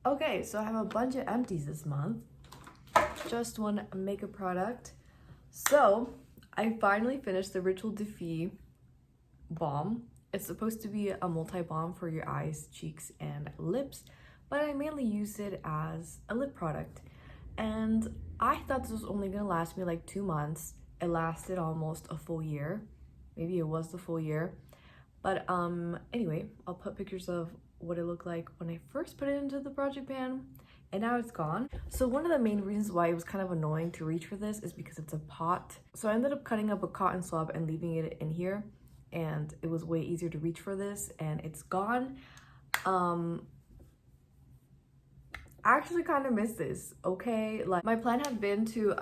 Okay, so I have a bunch of empties this month. Just one makeup product. So I finally finished the Ritual Defee balm. It's supposed to be a multi-balm for your eyes, cheeks, and lips, but I mainly use it as a lip product. And I thought this was only gonna last me like 2 months. It lasted almost a full year. Maybe it was the full year. But anyway, I'll put pictures of what it looked like when I first put it into the project pan, and now it's gone. So one of the main reasons why it was kind of annoying to reach for this is because it's a pot. So I ended up cutting up a cotton swab and leaving it in here, and it was way easier to reach for this, and it's gone. I actually kind of miss this, okay? Like, my plan had been to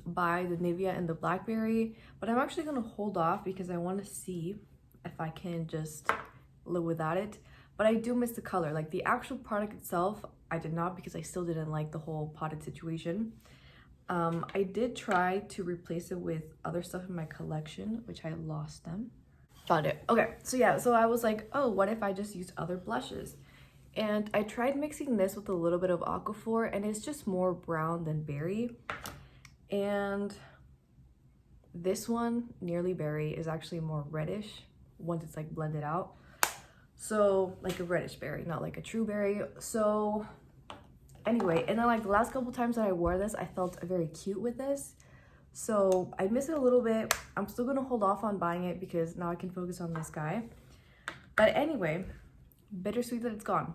buy the Nivea and the Blackberry, but I'm actually gonna hold off because I want to see if I can just live without it. But I do miss the color. Like, the actual product itself, I did not, because I still didn't like the whole potted situation. I did try to replace it with other stuff in my collection, which I lost them. Found it. Okay, so yeah, so I was like, oh, what if I just use other blushes? And I tried mixing this with a little bit of Aquaphor, and it's just more brown than berry. And this one, Nearly Berry, is actually more reddish once it's like blended out. So like a reddish berry, not like a true berry. So anyway, and then like the last couple times that I wore this, I felt very cute with this. So I miss it a little bit. I'm still gonna hold off on buying it because now I can focus on this guy. But anyway, bittersweet that it's gone.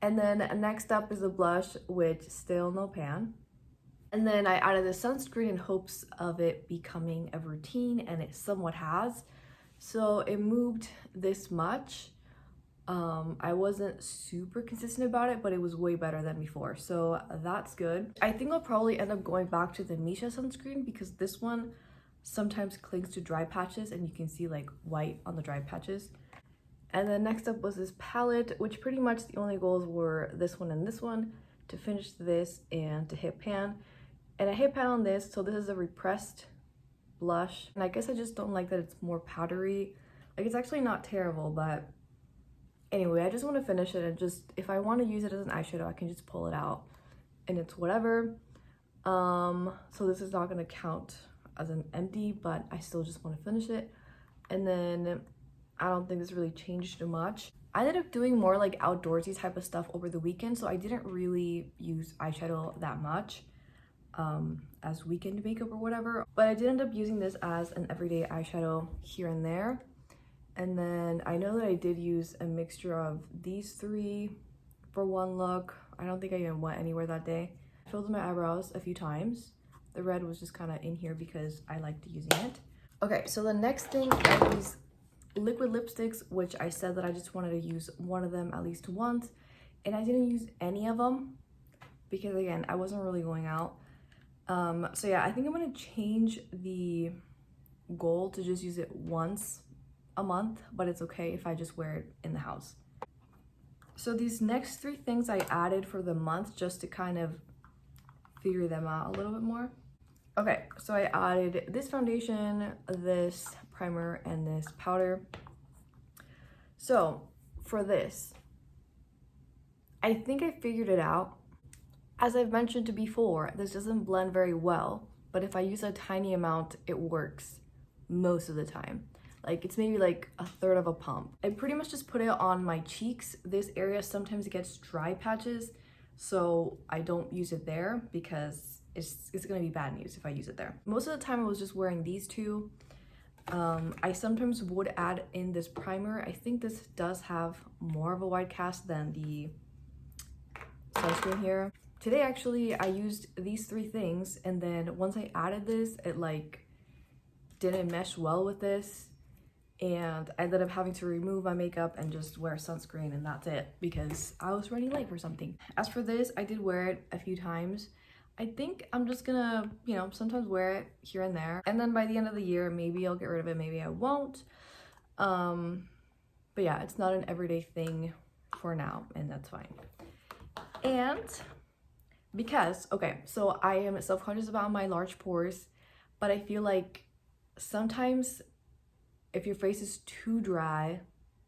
And then next up is the blush, which still no pan. And then I added the sunscreen in hopes of it becoming a routine, and it somewhat has. So it moved this much. I wasn't super consistent about it, but it was way better than before, so that's good. I think I'll probably end up going back to the Misha sunscreen because this one sometimes clings to dry patches, and you can see like white on the dry patches. And then next up was this palette, which pretty much the only goals were this one and this one, to finish this and to hit pan. And I hit pan on this, so this is a repressed blush, and I guess I just don't like that it's more powdery. Like, it's actually not terrible, but anyway, I just want to finish it, and just if I want to use it as an eyeshadow, I can just pull it out and it's whatever. So this is not going to count as an empty, but I still just want to finish it. And then I don't think this really changed too much. I ended up doing more like outdoorsy type of stuff over the weekend, so I didn't really use eyeshadow that much as weekend makeup or whatever, but I did end up using this as an everyday eyeshadow here and there. And then I know that I did use a mixture of these three for one look. I don't think I even went anywhere that day. I filled in my eyebrows a few times. The red was just kind of in here because I liked using it. Okay, so the next thing are these liquid lipsticks, which I said that I just wanted to use one of them at least once, and I didn't use any of them because, again, I wasn't really going out. So yeah, I think I'm gonna change the goal to just use it once a month, but it's okay if I just wear it in the house. So these next three things I added for the month just to kind of figure them out a little bit more. Okay, so I added this foundation, this primer, and this powder. So for this, I think I figured it out. As I've mentioned before, this doesn't blend very well, but if I use a tiny amount, it works most of the time. Like, it's maybe like a third of a pump. I pretty much just put it on my cheeks. This area sometimes gets dry patches, so I don't use it there because it's gonna be bad news if I use it there. Most of the time I was just wearing these two. I sometimes would add in this primer. I think this does have more of a wide cast than the sunscreen here. Today, actually, I used these three things, and then once I added this, it like didn't mesh well with this, and I ended up having to remove my makeup and just wear sunscreen, and that's it because I was running late for something. As for this, I did wear it a few times. I think I'm just gonna, you know, sometimes wear it here and there, and then by the end of the year, maybe I'll get rid of it, maybe I won't. But yeah, it's not an everyday thing for now, and that's fine. And because, okay, so I am self-conscious about my large pores, but I feel like sometimes if your face is too dry,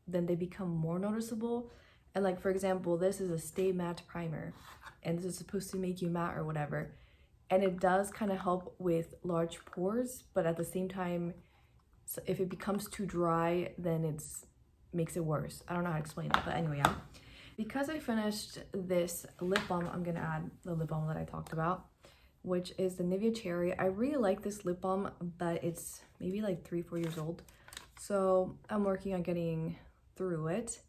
then they become more noticeable. And like, for example, this is a Stay Matte Primer, and this is supposed to make you matte or whatever. And it does kind of help with large pores, but at the same time, so if it becomes too dry, then it's makes it worse. I don't know how to explain it, but anyway, yeah. Because I finished this lip balm, I'm gonna add the lip balm that I talked about, which is the Nivea Cherry. I really like this lip balm, but it's maybe like 3-4 years old. So I'm working on getting through it.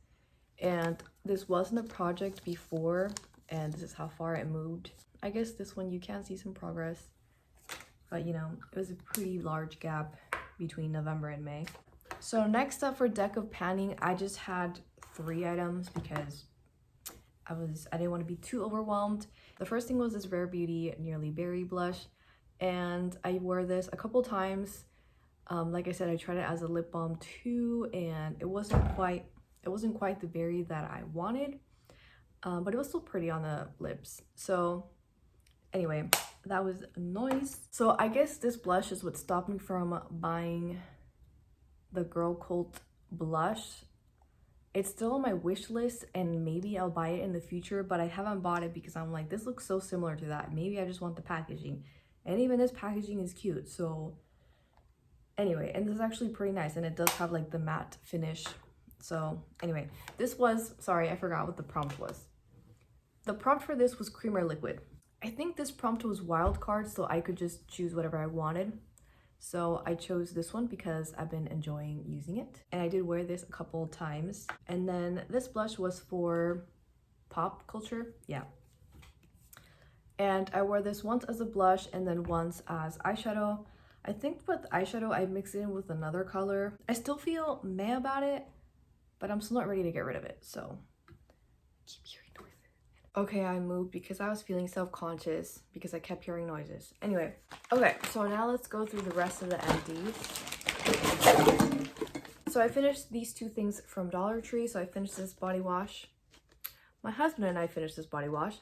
And this wasn't a project before, and this is how far it moved. I guess this one you can see some progress, but you know, it was a pretty large gap between November and May. So next up for deck of panning, I just had 3 items because I didn't want to be too overwhelmed. The first thing was this Rare Beauty Nearly Berry blush, and I wore this a couple times. Like I said, I tried it as a lip balm too, and it wasn't quite the berry that I wanted, but it was still pretty on the lips. So anyway, that was noise. So I guess this blush is what stopped me from buying the Girl Cult blush. It's still on my wish list, and maybe I'll buy it in the future, but I haven't bought it because I'm like, this looks so similar to that. Maybe I just want the packaging, and even this packaging is cute. So anyway, and this is actually pretty nice, and it does have like the matte finish. So anyway, this was, sorry, I forgot what the prompt was. The prompt for this was cream or liquid. I think this prompt was wild card, so I could just choose whatever I wanted. So I chose this one because I've been enjoying using it, and I did wear this a couple times. And then this blush was for pop culture, yeah. And I wore this once as a blush and then once as eyeshadow. I think with eyeshadow I mixed it in with another color. I still feel meh about it, but I'm still not ready to get rid of it, so keep hearing noises. Okay, I moved because I was feeling self-conscious because I kept hearing noises. Anyway, okay, so now let's go through the rest of the empties. So I finished these 2 things from Dollar Tree. So I finished this body wash. My husband and I finished this body wash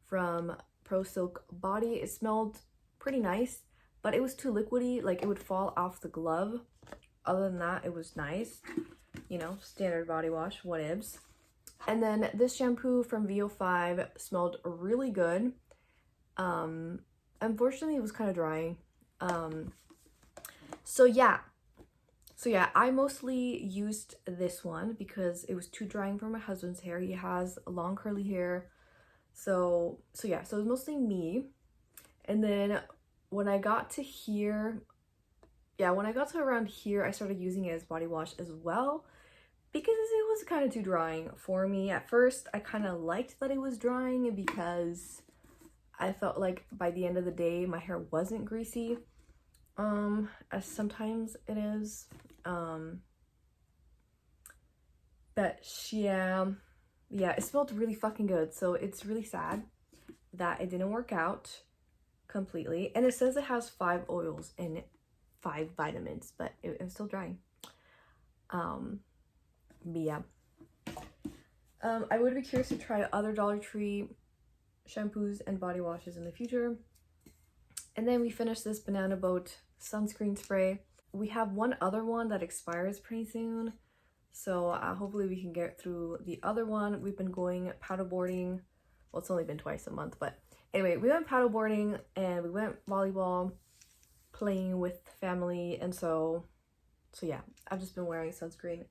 from Pro Silk Body. It smelled pretty nice, but it was too liquidy, like it would fall off the glove. Other than that, it was nice. You know, standard body wash, whatevs. And then this shampoo from VO5 smelled really good. Unfortunately, it was kind of drying. So yeah, I mostly used this one because it was too drying for my husband's hair. He has long curly hair. So yeah, so it was mostly me. And then when I got to here, yeah, when I got to around here, I started using it as body wash as well, because it was kind of too drying for me. At first, I kind of liked that it was drying because I felt like by the end of the day, my hair wasn't greasy, as sometimes it is. But yeah, it smelled really fucking good. So it's really sad that it didn't work out completely. And it says it has 5 oils and 5 vitamins, but it was still drying. But yeah, I would be curious to try other Dollar Tree shampoos and body washes in the future. And then we finished this Banana Boat sunscreen spray. We have one other one that expires pretty soon, so hopefully we can get through the other one. We've been going paddleboarding. Well, it's only been twice a month, but anyway, we went paddleboarding and we went volleyball, playing with family, and so yeah, I've just been wearing sunscreen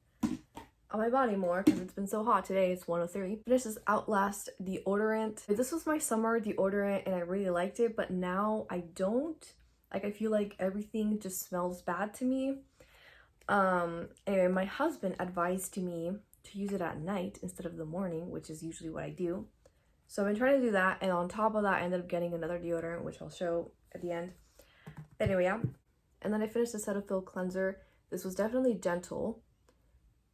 on my body more because it's been so hot. Today it's 103. This is Outlast deodorant. This was my summer deodorant and I really liked it, but now I don't. Like, I feel like everything just smells bad to me. Anyway, my husband advised me to use it at night instead of the morning, which is usually what I do. So I've been trying to do that, and on top of that I ended up getting another deodorant, which I'll show at the end. Anyway, yeah. And then I finished the Cetaphil cleanser. This was definitely gentle,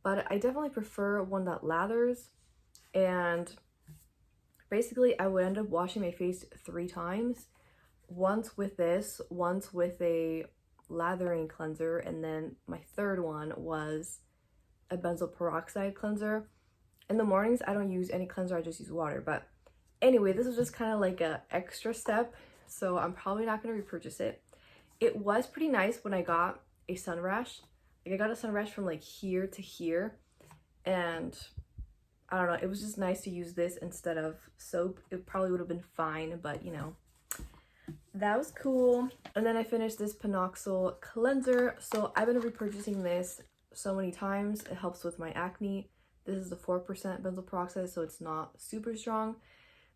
but I definitely prefer one that lathers. And basically I would end up washing my face 3 times. Once with this, once with a lathering cleanser, and then my third one was a benzoyl peroxide cleanser. In the mornings I don't use any cleanser, I just use water. But anyway, this was just kind of like a extra step, so I'm probably not going to repurchase it. It was pretty nice when I got a sun rash. Like, I got a sun rash from like here to here, and I don't know, it was just nice to use this instead of soap. It probably would have been fine, but you know, that was cool. And then I finished this Panoxyl cleanser. So I've been repurchasing this so many times. It helps with my acne. This is the 4% benzoyl peroxide, so it's not super strong.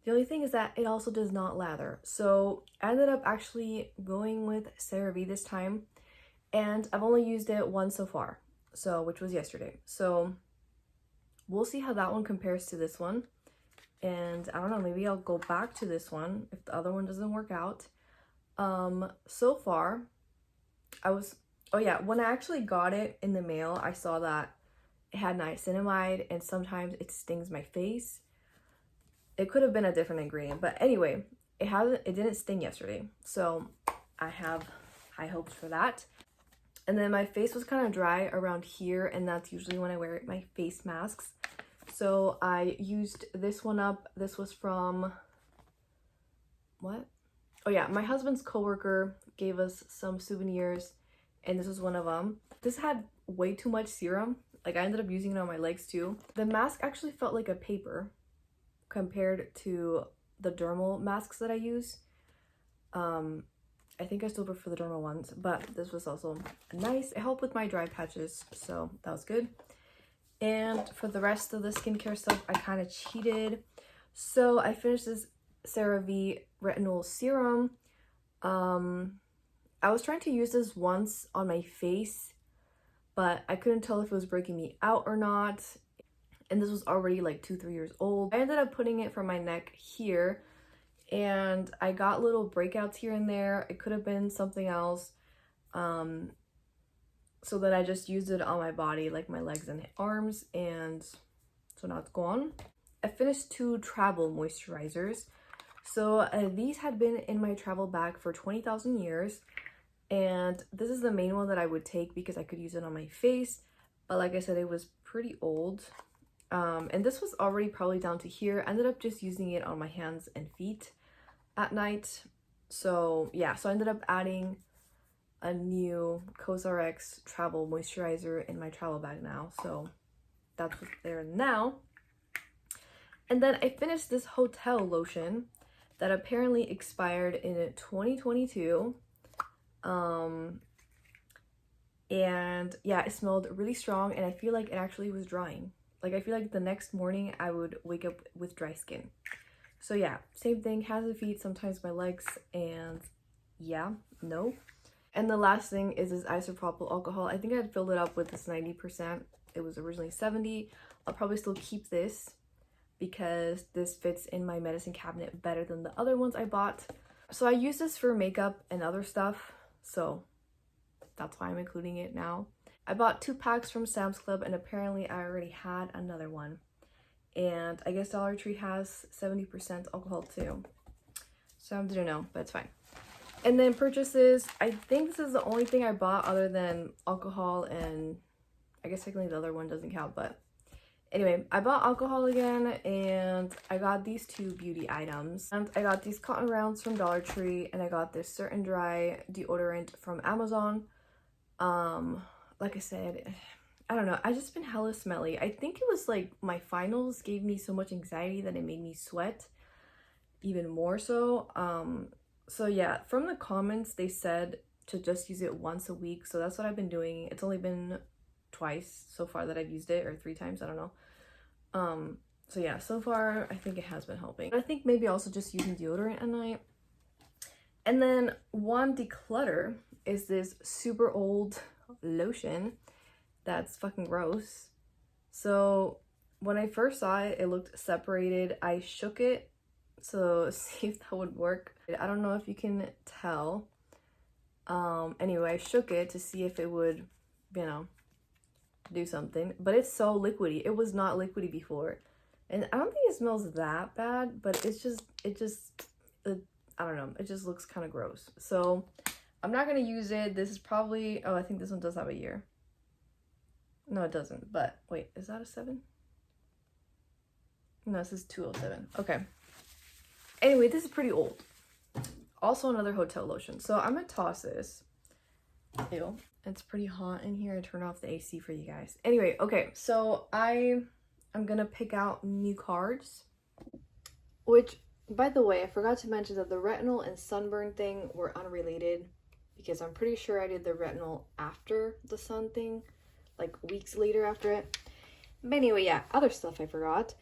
The only thing is that it also does not lather. So I ended up actually going with CeraVe this time, and I've only used it once so far, so which was yesterday. So we'll see how that one compares to this one. And I don't know, maybe I'll go back to this one if the other one doesn't work out. So far, oh yeah, when I actually got it in the mail, I saw that it had niacinamide and sometimes it stings my face. It could have been a different ingredient, but anyway, it didn't sting yesterday. So I have high hopes for that. And then my face was kind of dry around here, and that's usually when I wear my face masks. So I used this one up. This was from, what? Oh yeah, my husband's coworker gave us some souvenirs, and this was one of them. This had way too much serum. Like, I ended up using it on my legs too. The mask actually felt like a paper compared to the dermal masks that I use. I think I still prefer the dermal ones, but this was also nice. It helped with my dry patches, so that was good. And for the rest of the skincare stuff, I kind of cheated. So I finished this CeraVe retinol serum. I was trying to use this once on my face, but I couldn't tell if it was breaking me out or not. And this was already like 2-3 years old. I ended up putting it from my neck here, and I got little breakouts here and there. It could have been something else. So that I just used it on my body, like my legs and arms, and so now it's gone. I finished 2 travel moisturizers. So these had been in my travel bag for 20,000 years, and this is the main one that I would take because I could use it on my face, but like I said, it was pretty old. And this was already probably down to here. I ended up just using it on my hands and feet at night. So yeah, so I ended up adding a new COSRX travel moisturizer in my travel bag now, so that's what's there now. And then I finished this hotel lotion that apparently expired in 2022. And yeah, it smelled really strong, and I feel like it actually was drying. Like, I feel like the next morning I would wake up with dry skin. So yeah, same thing, hands and feet, sometimes my legs, and yeah, no. And the last thing is this isopropyl alcohol. I think I had filled it up with this 90%. It was originally 70. I'll probably still keep this because this fits in my medicine cabinet better than the other ones I bought. So I use this for makeup and other stuff, so that's why I'm including it now. I bought 2 packs from Sam's Club, and apparently I already had another one. And I guess Dollar Tree has 70% alcohol too. So I didn't know, but it's fine. And then purchases, I think this is the only thing I bought other than alcohol, and I guess technically the other one doesn't count, but anyway, I bought alcohol again, and I got these 2 beauty items. And I got these cotton rounds from Dollar Tree, and I got this Certain Dry deodorant from Amazon. Like I said, I don't know, I just been hella smelly. I think it was like my finals gave me so much anxiety that it made me sweat even more so. So yeah, from the comments, they said to just use it once a week. So that's what I've been doing. It's only been twice so far that I've used it, or 3 times, I don't know. So yeah, so far I think it has been helping. I think maybe also just using deodorant at night. And then one Declutter is this super old lotion that's fucking gross. So when I first saw it, it looked separated. I shook it so see if that would work. I don't know if you can tell. Anyway, I shook it to see if it would, you know, do something, but it's so liquidy. It was not liquidy before, and I don't think it smells that bad, but it just I don't know, it just looks kind of gross. So I'm not gonna use it. This is probably, oh, I think this one does have a year. No, it doesn't, but wait, is that a 7? No, this is 207. Okay. Anyway, this is pretty old. Also another hotel lotion. So I'm gonna toss this. Ew. It's pretty hot in here. I turn off the AC for you guys. Anyway, okay, so I I'm gonna pick out new cards. Which, by the way, I forgot to mention that the retinol and sunburn thing were unrelated, because I'm pretty sure I did the retinol after the sun thing, like weeks later after it. But anyway, yeah, other stuff I forgot.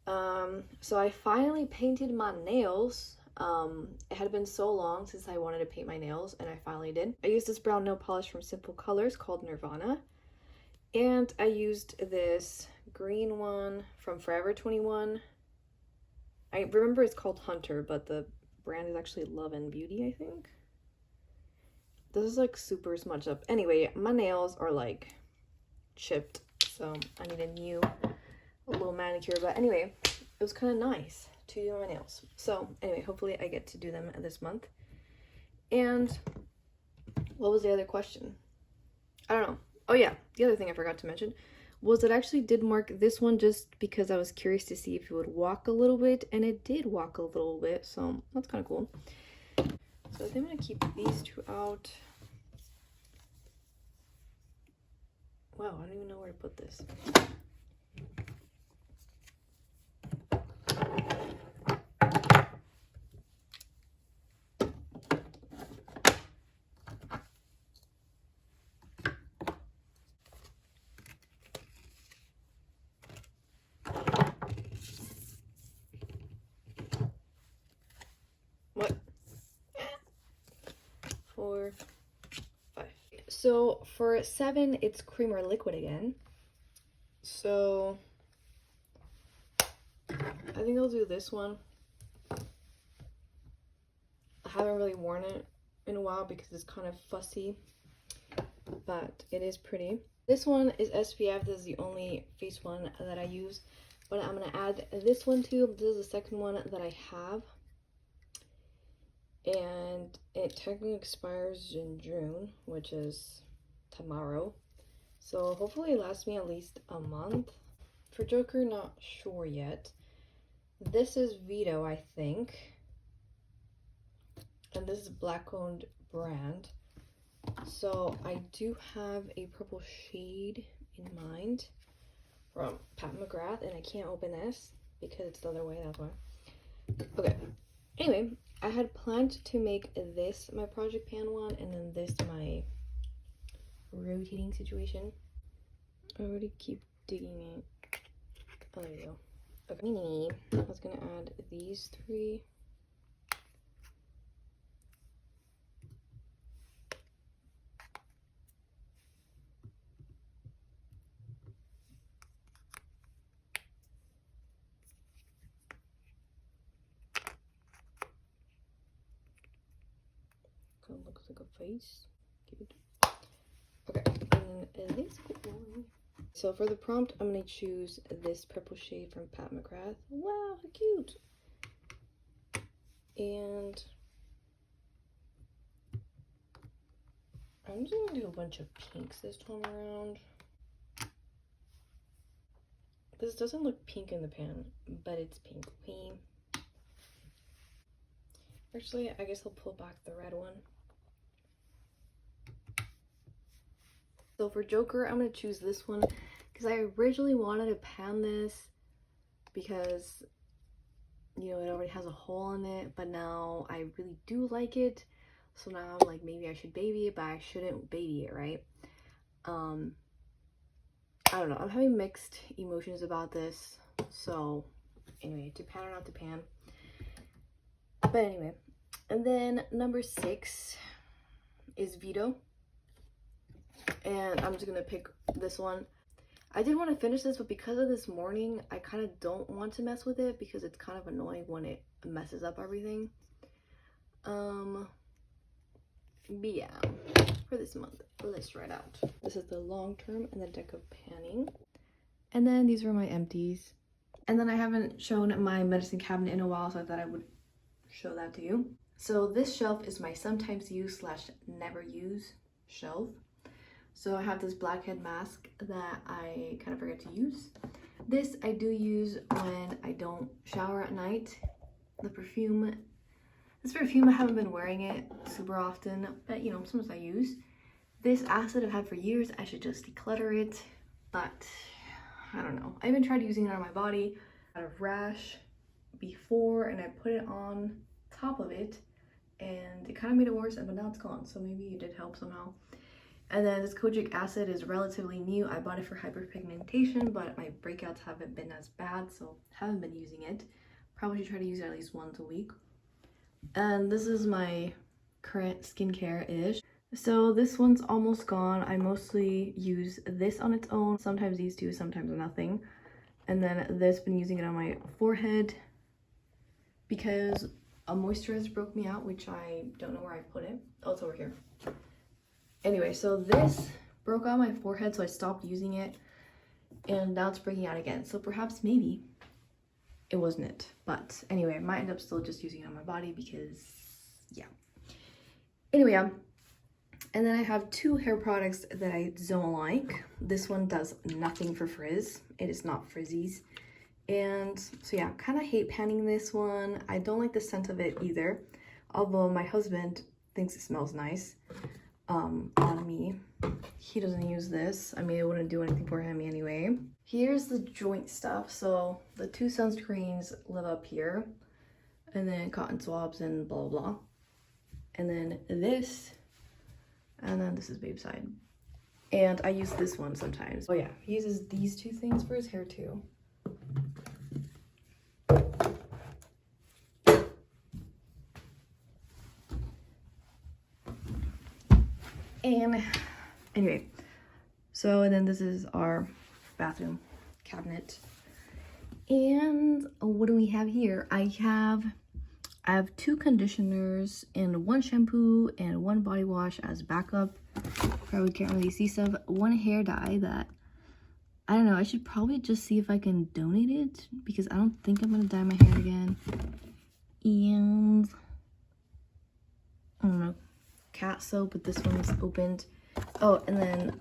So I finally painted my nails. It had been so long since I wanted to paint my nails, and I finally did. I used this brown nail polish from Simple Colors called Nirvana, and I used this green one from Forever 21. I remember it's called Hunter, but the brand is actually Love and Beauty, I think. This is like super smudged up. Anyway, my nails are like chipped, so I need a little manicure. But anyway, it was kind of nice to do my nails. So anyway, hopefully I get to do them this month. And what was the other question? I don't know. Oh yeah, the other thing I forgot to mention was that I actually did mark this one just because I was curious to see if it would walk a little bit, and it did walk a little bit, so that's kind of cool. So I think I'm gonna keep these two out. Wow, I don't even know where to put this. What? 4, 5. So for 7, it's cream or liquid again. So I think I'll do this one. I haven't really worn it in a while because it's kind of fussy, but it is pretty. This one is SPF. This is the only face one that I use, but I'm gonna add this one too. This is the second one that I have, and it technically expires in June, which is tomorrow, so hopefully it lasts me at least a month. For Joker, not sure yet. This is Vito, I think, and this is black owned brand. So I do have a purple shade in mind from Pat McGrath, and I can't open this because it's the other way, that's why. Okay, anyway, I had planned to make this my project pan one, and then this my rotating situation. I already keep digging it. Oh, there you go. Okay, I was gonna add these 3. Kind of looks like a face. Okay, and this one. So for the prompt, I'm gonna choose this purple shade from Pat McGrath. Wow, how cute! And I'm just gonna do a bunch of pinks this time around. This doesn't look pink in the pan, but it's pink. Actually, I guess I'll pull back the red one. So for Joker, I'm gonna choose this one because I originally wanted to pan this because, you know, it already has a hole in it, but now I really do like it. So now I'm like, maybe I should baby it, but I shouldn't baby it, right? I don't know. I'm having mixed emotions about this. So anyway, to pan or not to pan. But anyway, and then number 6 is Vito. And I'm just gonna pick this one. I did want to finish this, but because of this morning, I kind of don't want to mess with it because it's kind of annoying when it messes up everything. But yeah, for this month, let's try it out. This is the long term and the deck of panning. And then these are my empties. And then I haven't shown my medicine cabinet in a while, so I thought I would show that to you. So this shelf is my sometimes use / never use shelf. So I have this blackhead mask that I kind of forget to use. This I do use when I don't shower at night. This perfume, I haven't been wearing it super often, but you know, sometimes I use. This acid I've had for years. I should just declutter it, but I don't know. I even tried using it on my body. I had a rash before and I put it on top of it and it kind of made it worse, but now it's gone, so maybe it did help somehow. And then this kojic acid is relatively new. I bought it for hyperpigmentation, but my breakouts haven't been as bad, so haven't been using it. Probably should try to use it at least once a week. And this is my current skincare-ish. So this one's almost gone. I mostly use this on its own. Sometimes these two, sometimes nothing. And then this, been using it on my forehead because a moisturizer broke me out, which I don't know where I put it. Oh, it's over here. Anyway, so this broke out my forehead, so I stopped using it. And now it's breaking out again. So perhaps, maybe, it wasn't it. But anyway, I might end up still just using it on my body because, yeah. Anyway, and then I have two hair products that I don't like. This one does nothing for frizz. It is not frizzies. And so yeah, kind of hate panning this one. I don't like the scent of it either. Although my husband thinks it smells nice on me. He doesn't use this. I mean, it wouldn't do anything for him anyway. Here's the joint stuff. So the two sunscreens live up here. And then cotton swabs and blah, blah, blah. And then this. And then this is Babe's side. And I use this one sometimes. Oh yeah, he uses these two things for his hair too. And anyway, so and then this is our bathroom cabinet. And what do we have here? I have two conditioners and one shampoo and one body wash as backup. Probably can't really see stuff. One hair dye that I don't know. I should probably just see if I can donate it because I don't think I'm gonna dye my hair again. And I don't know, cat soap, but this one's opened. Oh, and then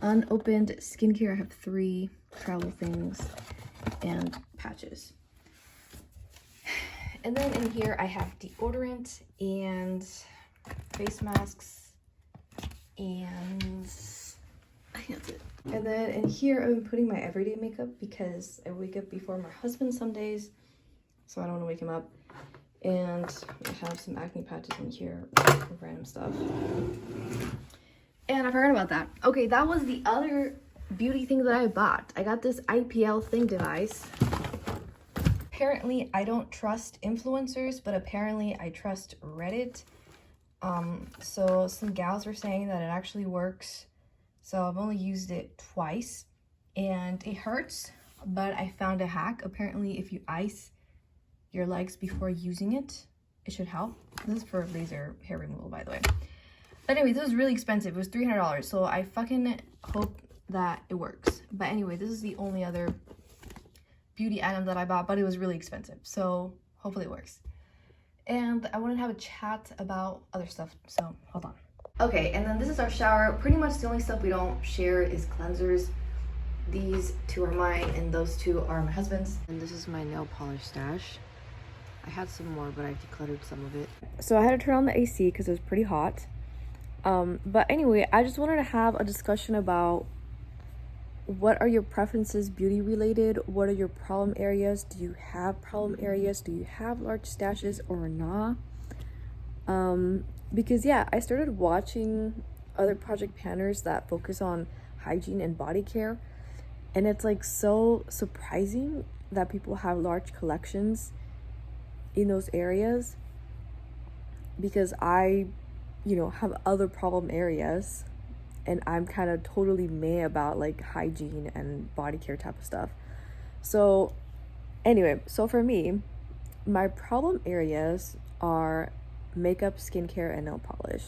unopened skincare. I have 3 travel things and patches. And then in here I have deodorant and face masks, and I think that's it. And then in here I've been putting my everyday makeup because I wake up before my husband some days, so I don't want to wake him up. And I have some acne patches in here, random stuff. And I forgot about that. Okay, that was the other beauty thing that I bought. I got this IPL thing device. Apparently I don't trust influencers, but apparently I trust Reddit. So some gals were saying that it actually works. So I've only used it twice and it hurts, but I found a hack. Apparently if you ice your legs before using it, it should help. This is for laser hair removal, by the way. But anyway, this was really expensive. It was $300, so I fucking hope that it works. But anyway, this is the only other beauty item that I bought, but it was really expensive, so hopefully it works. And I wanted to have a chat about other stuff, so hold on. Okay, and then this is our shower. Pretty much the only stuff we don't share is cleansers. These 2 are mine, and those 2 are my husband's. And this is my nail polish stash. I had some more, but I decluttered some of it. So I had to turn on the AC because it was pretty hot. But anyway, I just wanted to have a discussion about what are your preferences beauty related? What are your problem areas? Do you have problem areas? Do you have large stashes or not? Because yeah, I started watching other project planners that focus on hygiene and body care, and it's like so surprising that people have large collections in those areas, because I, you know, have other problem areas and I'm kind of totally meh about like hygiene and body care type of stuff. So anyway, so for me, my problem areas are makeup, skincare, and nail polish.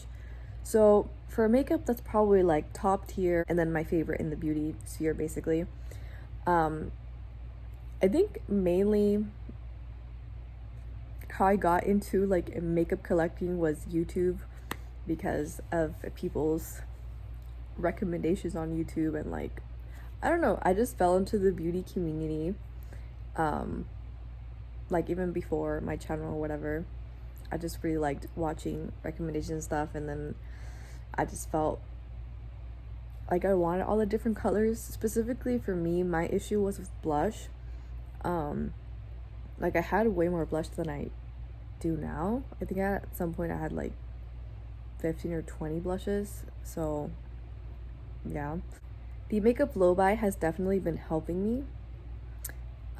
So for makeup, that's probably like top tier, and then my favorite in the beauty sphere, basically. I think mainly how I got into like makeup collecting was YouTube, because of people's recommendations on YouTube, and like I don't know, I just fell into the beauty community like even before my channel or whatever. I just really liked watching recommendations and stuff, and then I just felt like I wanted all the different colors. Specifically for me, my issue was with blush. Like I had way more blush than I do now. I think at some point I had like 15 or 20 blushes. So yeah. The makeup blow by has definitely been helping me.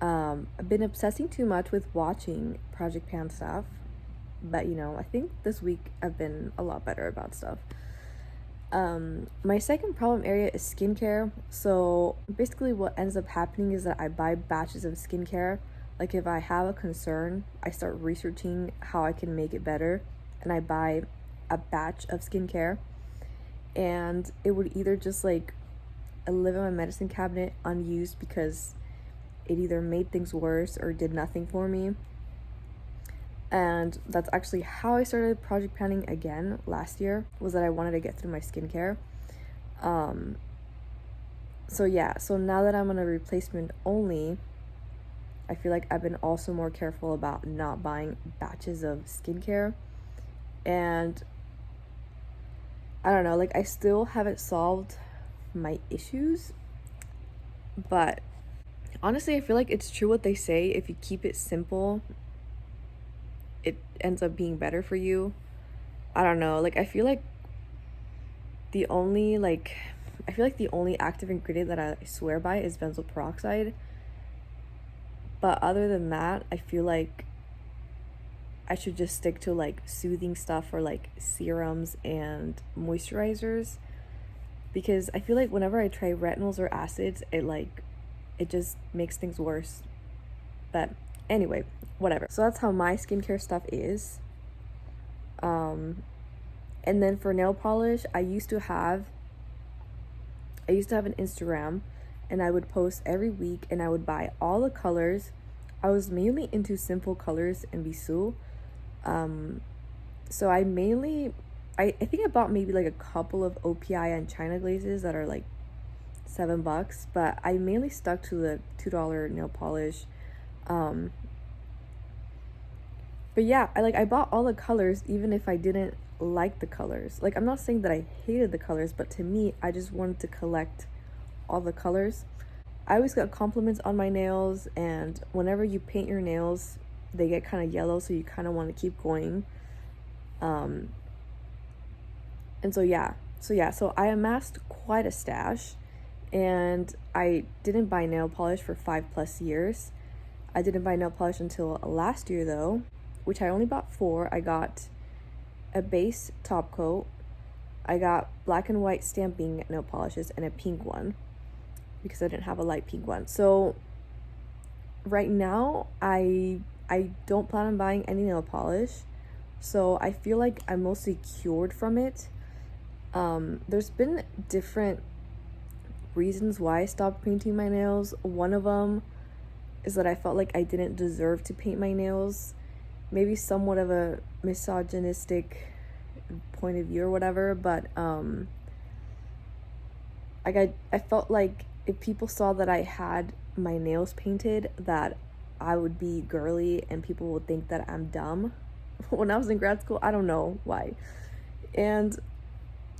I've been obsessing too much with watching Project Pan stuff, but you know, I think this week I've been a lot better about stuff. My second problem area is skincare. So basically what ends up happening is that I buy batches of skincare. Like if I have a concern, I start researching how I can make it better, and I buy a batch of skincare, and it would either just like live in my medicine cabinet unused because it either made things worse or did nothing for me. And that's actually how I started project panning again last year, was that I wanted to get through my skincare. So yeah, so now that I'm on a replacement only, I feel like I've been also more careful about not buying batches of skincare. And I don't know, like I still haven't solved my issues, but honestly, I feel like it's true what they say. If you keep it simple, it ends up being better for you. I don't know. Like, I feel like the only active ingredient that I swear by is benzoyl peroxide. But other than that, I feel like I should just stick to like soothing stuff or like serums and moisturizers, because I feel like whenever I try retinols or acids, it just makes things worse. But anyway, whatever. So that's how my skincare stuff is. And then for nail polish, I used to have an Instagram, and I would post every week, and I would buy all the colors. I was mainly into simple colors and bisou. So I think I bought maybe like a couple of OPI and China glazes that are like $7, but I mainly stuck to the $2 nail polish. But yeah, I bought all the colors even if I didn't like the colors. Like, I'm not saying that I hated the colors, but to me, I just wanted to collect all the colors. I always got compliments on my nails, and whenever you paint your nails, they get kind of yellow, so you kind of want to keep going. And so I amassed quite a stash, and I didn't buy nail polish for 5+ years. I didn't buy nail polish until last year though, which I only bought 4. I got a base top coat, I got black and white stamping nail polishes, and a pink one because I didn't have a light pink one. So right now I don't plan on buying any nail polish, so I feel like I'm mostly cured from it. There's been different reasons why I stopped painting my nails. One of them is that I felt like I didn't deserve to paint my nails. Maybe somewhat of a misogynistic point of view or whatever, but I felt like if people saw that I had my nails painted, that I would be girly and people would think that I'm dumb. When I was in grad school, I don't know why. And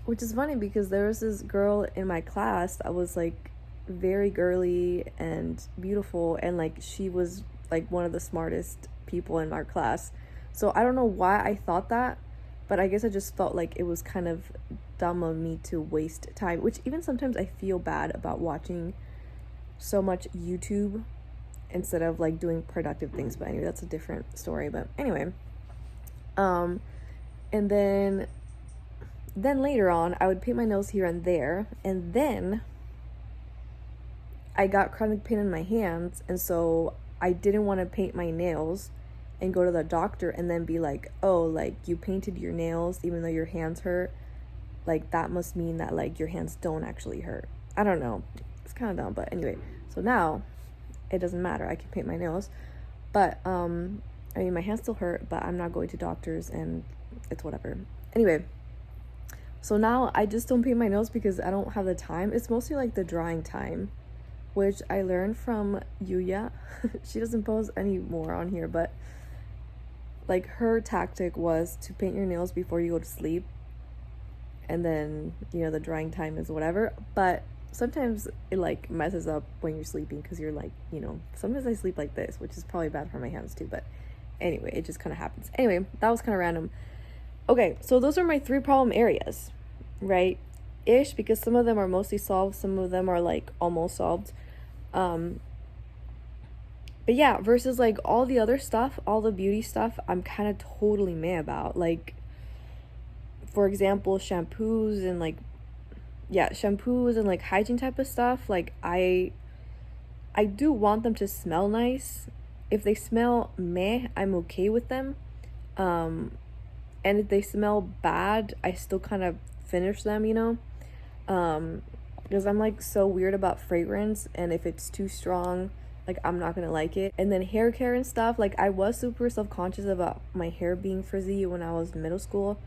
which is funny because there was this girl in my class that was like very girly and beautiful, and like she was like one of the smartest people in our class. So I don't know why I thought that, but I guess I just felt like it was kind of dumb of me to waste time, which even sometimes I feel bad about watching so much YouTube instead of like doing productive things. But anyway, that's a different story. But anyway, and then later on I would paint my nails here and there, and then I got chronic pain in my hands, and so I didn't want to paint my nails and go to the doctor and then be like, oh, like you painted your nails even though your hands hurt, like that must mean that like your hands don't actually hurt. I don't know, it's kind of dumb. But anyway, so now it doesn't matter, I can paint my nails. But I mean, my hands still hurt, but I'm not going to doctors, and it's whatever. Anyway, so now I just don't paint my nails because I don't have the time. It's mostly like the drying time, which I learned from Yuya. She doesn't post any more on here, but like her tactic was to paint your nails before you go to sleep. and then, you know, the drying time is whatever. But sometimes it like messes up when you're sleeping because you're like, you know, sometimes I sleep like this, which is probably bad for my hands too, but anyway, it just kind of happens. Anyway, that was kind of random. Okay, so those are my 3 problem areas, right? Ish, because some of them are mostly solved, some of them are like almost solved. But yeah, versus like all the other stuff, all the beauty stuff, I'm kind of totally meh about. Like, for example, shampoos and like, yeah, shampoos and like hygiene type of stuff. Like, I do want them to smell nice. If they smell meh, I'm okay with them. And if they smell bad, I still kind of finish them, you know? Because I'm like so weird about fragrance, and if it's too strong, like I'm not gonna like it. And then hair care and stuff, like I was super self-conscious about my hair being frizzy when I was in middle school.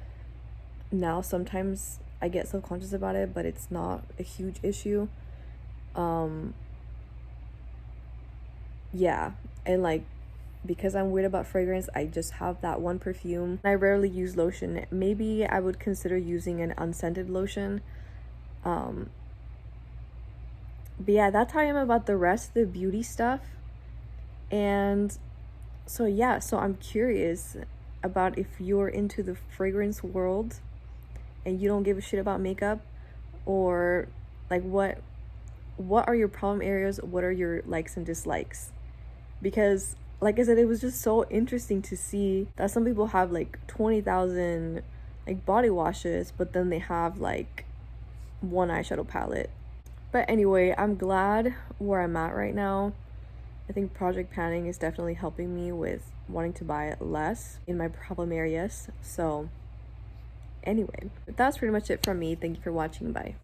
Now sometimes I get self-conscious about it, but it's not a huge issue. Yeah, and like because I'm weird about fragrance, I just have that one perfume. I rarely use lotion. Maybe I would consider using an unscented lotion. But yeah, that's how I am about the rest of the beauty stuff. And so yeah, so I'm curious about if you're into the fragrance world and you don't give a shit about makeup, or like what are your problem areas? What are your likes and dislikes? Because like I said, it was just so interesting to see that some people have like 20,000 like body washes, but then they have like one eyeshadow palette. But anyway, I'm glad where I'm at right now. I think project planning is definitely helping me with wanting to buy less in my problem areas. So anyway, that's pretty much it from me. Thank you for watching. Bye.